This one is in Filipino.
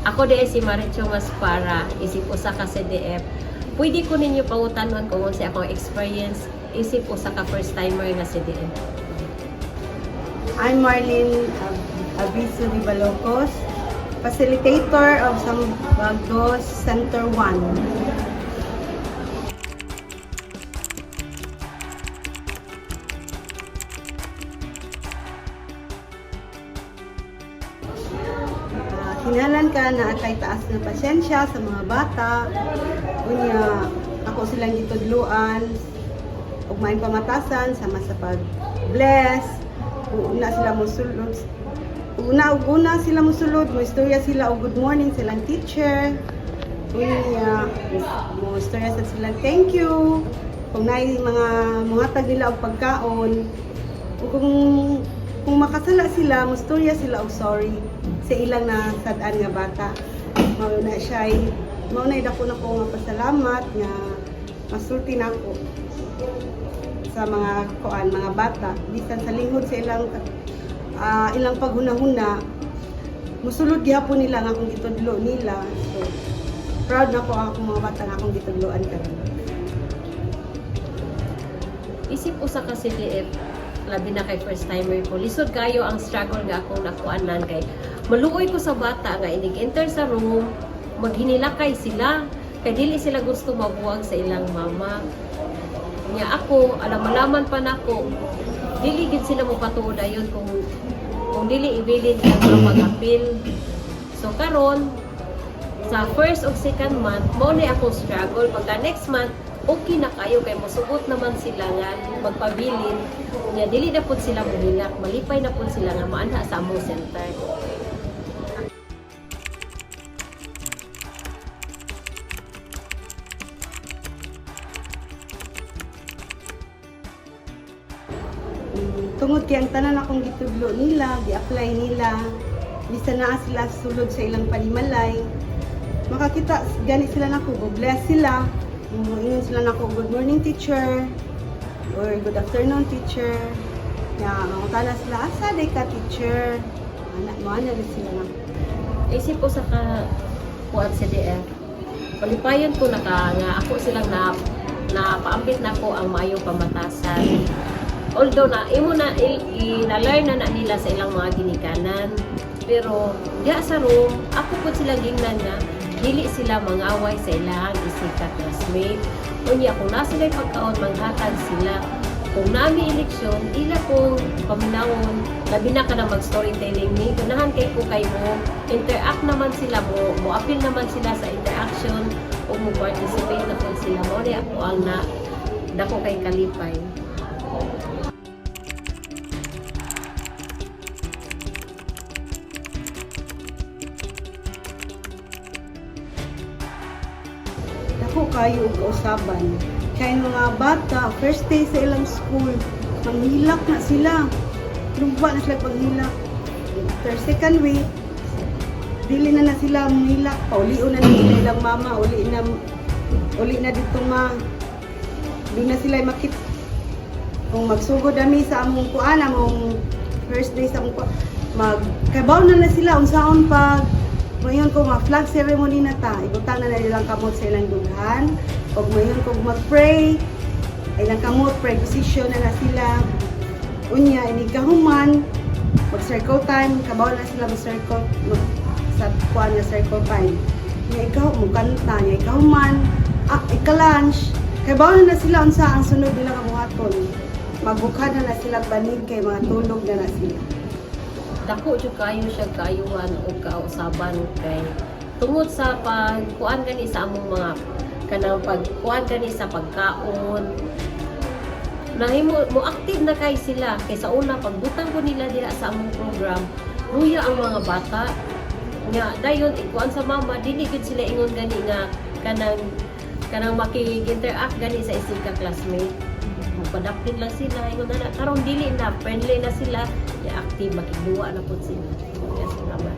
Ako di si Maricho Maspara, isip usa ka CDF. Pwede ko ninyo pangutanon kung unsa akong experience isip usa ka first timer nga CDF. I'm Marlene Abiso de Balocos, facilitator of Sambagos Center 1. Hinalan ka na kay taas na pasyensya sa mga bata. Unya, ako silang gitudluan ug maayong pamatasan sama sa pag-bless. Una sila mo sulod. Una sila mo sulod, mo istorya sila og good morning silang teacher. Unya, mo istorya sa silang thank you. Kung naay mga muhatag nila og pagkaon. Ug kung makasala sila, mo istorya sila og sorry sa ilang nasadaan nga bata. Mauna dako na ko nga pasalamat nga masulti nako sa mga bata bisan sa lingkod sa ilang paghunahuna musulod gihapon nila nga akong gitudlo nila. So proud na ko ako mga bata nga akong gitudloan karon. Isip usa ka CDF, labi na kay first timer ko. Lisod kayo ang struggle nga akong nakuanan kay maluoy ko sa bata nga inig-enter sa room, maghinilakay sila kay dili sila gusto mabuwag sa ilang mama. Nya ako, alam-alaman pa nako, dili gid sila mo patuod ayon kung dili ibilin ang mag-appeal. So karon sa first ug second month, mo ni ako struggle. Pagka next month, okay na kayo kay mosugot naman sila nga magpabilin. Nya dili na pud sila mohilak, malipay na pud sila nga maanha sa among center. Tungod kay ang tanan akong gitudlo nila, gi-apply nila, bisan naa sila sulod sa ilang panimalay, makakita gani sila nako, bless sila, ingon sila nako, good morning teacher, or good afternoon teacher, nga mangutana sila, asa day ka teacher, anak mo ana sila nako. Isip ko sa kuat CDF, palipayon ko nga ako silang paambit na ko ang maayong pamatasan. Although na-learn na nila sa ilang mga ginikanan, pero diya sa room, ako po sila gingnan nga, dili sila mangaway sa ilang isika classmate. Unya, kung nasa na'y pagkaon, manghatag sila. Kung nami eleksyon, ila kong paminawon, labi na ka na mag-storytelling ni, ganahan kay ko kayo mo, interact naman sila mo appeal naman sila sa interaction, o mo participate na po sila mo. Ako ang dako kay kalipay. Ako kayo og kausaban kay mga bata first day sa ilang school manghilak na sila, lumba na sila paghilak. After second week dili na sila manghilak, paulion na nila ilang mama, uli na dito doon na sila makit kung magsugod kami sa among kuan, among first day sa among magkabaw na sila unsaon pag ngayon kung flag ceremony na ta, ibutang na nilang kamot sa ilang dughan. Pag ngayon kung mag-pray, ilang kamot, pray position na sila. Unya, inikahuman, mag-circle time, kabaw na sila mag-circle, sa kuan na circle time. Nga ikaw, mukanta, nga ikahuman, ika-lunch, kabaw na sila unsa ang sunod nila kabuhaton. Magbukad na sila banig kay mga tulog na sila. Dako jud kayo siya kaayuhan o kausaban kay tungod sa pagkuan gani sa among mga kanang pagkuan gani sa pagkaon. Nahimo mo active na kay sila kay sa una pagbutang ko nila dira sa among program, luya ang mga bata. Nga dayon ikuan sa mama dili gid sila ingon gani nga kanang makig-interact gani sa isika classmate. Magpadapin lang sila, ingon na karon dili na friendly na sila, ya active makigduwa na pud sila. Yes, salamat.